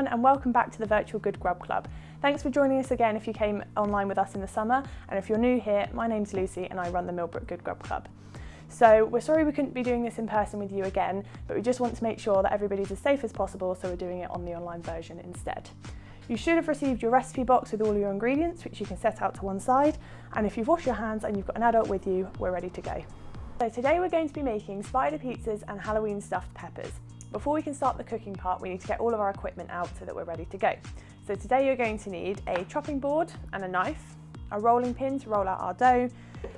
everyone, and welcome back to the virtual Good Grub Club. Thanks for joining us again if you came online with us in the summer, and if you're new here, my name's Lucy and I run the Millbrook Good Grub Club. So we're sorry we couldn't be doing this in person with you again, but we just want to make sure that everybody's as safe as possible, so we're doing it on the online version instead. You should have received your recipe box with all your ingredients, which you can set out to one side, and if you've washed your hands and you've got an adult with you, we're ready to go. So today we're going to be making spider pizzas and Halloween stuffed peppers. Before we can start the cooking part, we need to get all of our equipment out so that we're ready to go. So today you're going to need a chopping board and a knife, a rolling pin to roll out our dough,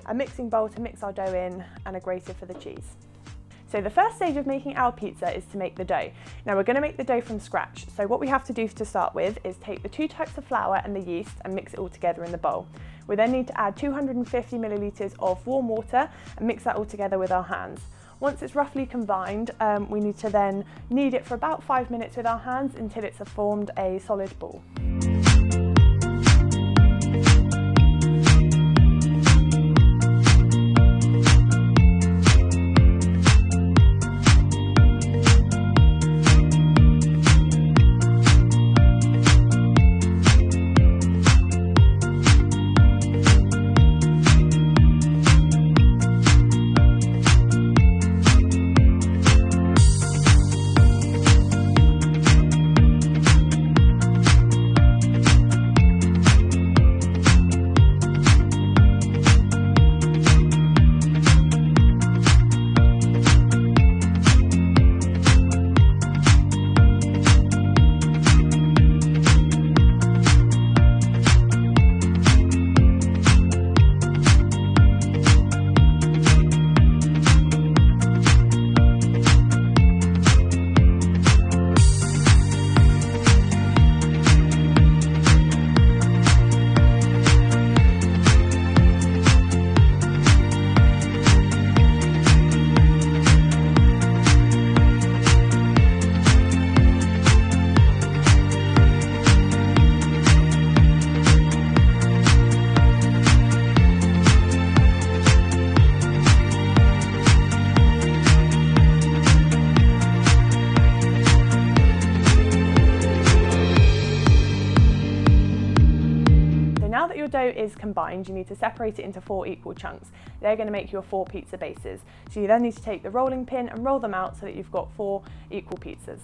a mixing bowl to mix our dough in, and a grater for the cheese. So the first stage of making our pizza is to make the dough. Now we're going to make the dough from scratch, so what we have to do to start with is take the 2 types of flour and the yeast and mix it all together in the bowl. We then need to add 250 millilitres of warm water and mix that all together with our hands. Once it's roughly combined, we need to then knead it for about 5 minutes with our hands until it's formed a solid ball. Now that your dough is combined, you need to separate it into 4 equal chunks. They're going to make your 4 pizza bases. So you then need to take the rolling pin and roll them out so that you've got 4 equal pizzas.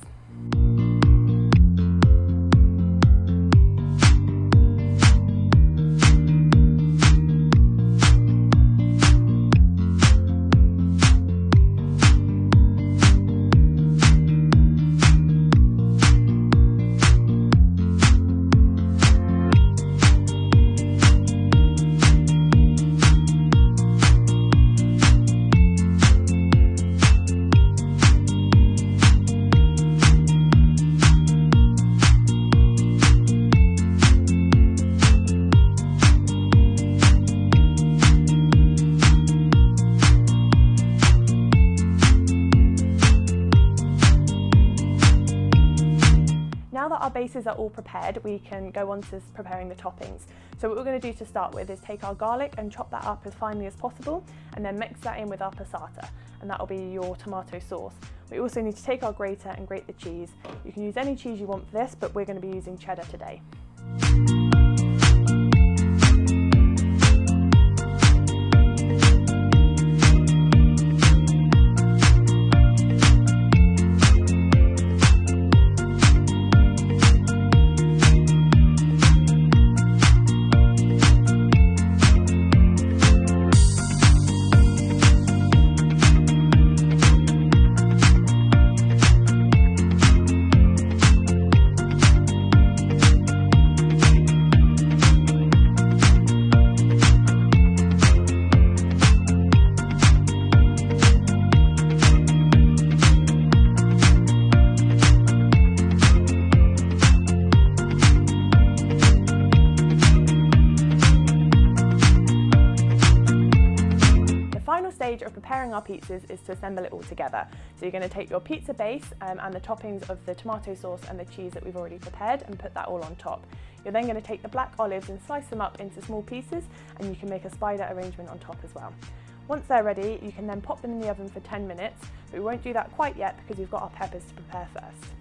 Now that our bases are all prepared, we can go on to preparing the toppings. So what we're going to do to start with is take our garlic and chop that up as finely as possible, and then mix that in with our passata, and that will be your tomato sauce. We also need to take our grater and grate the cheese. You can use any cheese you want for this, but we're going to be using cheddar today. Stage of preparing our pizzas is to assemble it all together. So you're going to take your pizza base and the toppings of the tomato sauce and the cheese that we've already prepared and put that all on top. You're then going to take the black olives and slice them up into small pieces, and you can make a spider arrangement on top as well. Once they're ready, you can then pop them in the oven for 10 minutes, but we won't do that quite yet because we've got our peppers to prepare first.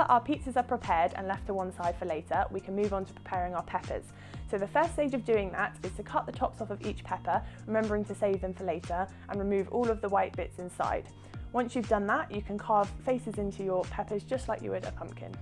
that our pizzas are prepared and left to one side for later, we can move on to preparing our peppers. So the first stage of doing that is to cut the tops off of each pepper, remembering to save them for later, and remove all of the white bits inside. Once you've done that, you can carve faces into your peppers just like you would a pumpkin.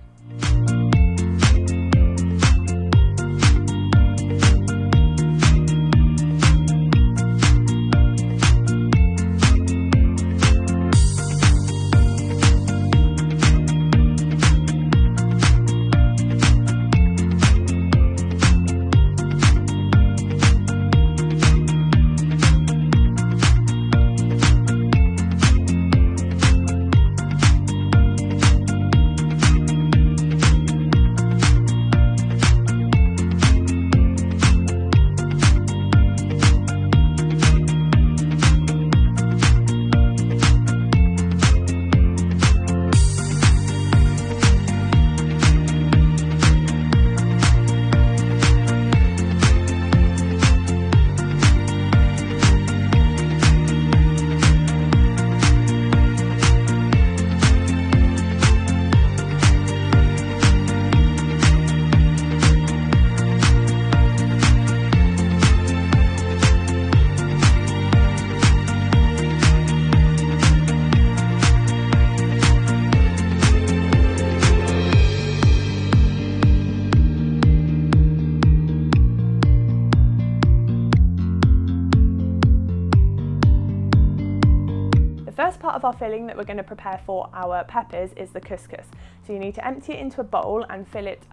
The first part of our filling that we're going to prepare for our peppers is the couscous. So you need to empty it into a bowl and fill it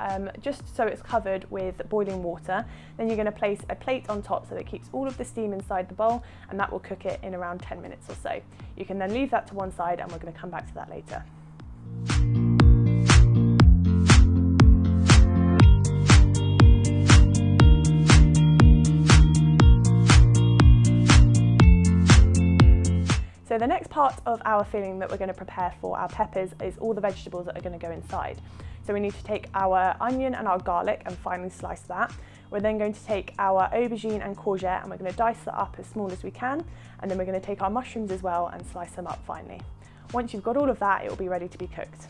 just so it's covered with boiling water. Then you're going to place a plate on top so that it keeps all of the steam inside the bowl, and that will cook it in around 10 minutes or so. You can then leave that to one side, and we're going to come back to that later. So the next part of our filling that we're going to prepare for our peppers is all the vegetables that are going to go inside. So we need to take our onion and our garlic and finely slice that. We're then going to take our aubergine and courgette and we're going to dice that up as small as we can, and then we're going to take our mushrooms as well and slice them up finely. Once you've got all of that, it will be ready to be cooked.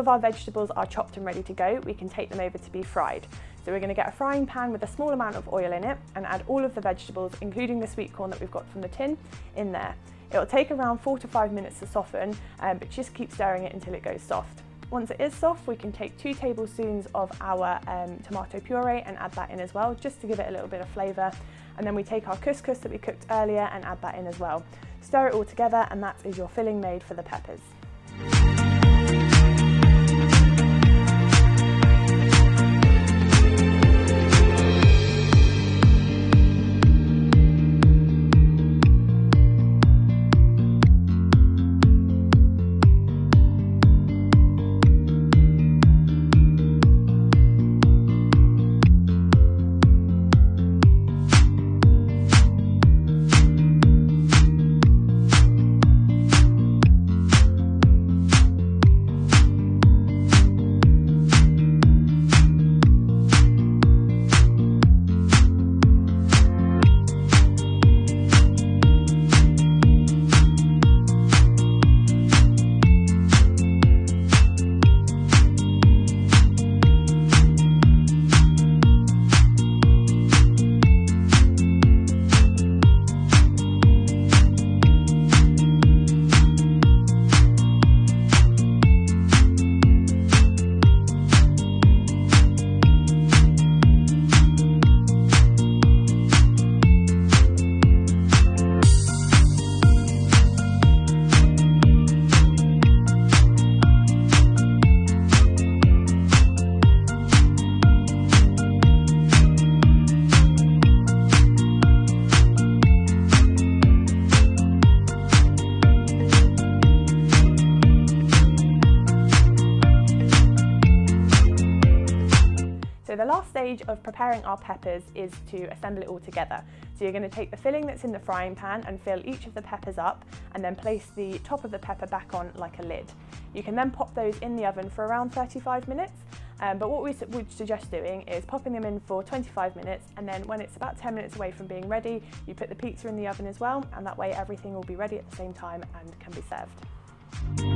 of our vegetables are chopped and ready to go, we can take them over to be fried. So we're going to get a frying pan with a small amount of oil in it and add all of the vegetables, including the sweet corn that we've got from the tin, in there. It'll take around 4 to 5 minutes to soften, but just keep stirring it until it goes soft. Once it is soft, we can take 2 tablespoons of our tomato puree and add that in as well, just to give it a little bit of flavour. And then we take our couscous that we cooked earlier and add that in as well. Stir it all together, and that is your filling made for the peppers. So the last stage of preparing our peppers is to assemble it all together. So you're going to take the filling that's in the frying pan and fill each of the peppers up, and then place the top of the pepper back on like a lid. You can then pop those in the oven for around 35 minutes, but what we would suggest doing is popping them in for 25 minutes, and then when it's about 10 minutes away from being ready, you put the pizza in the oven as well, and that way everything will be ready at the same time and can be served.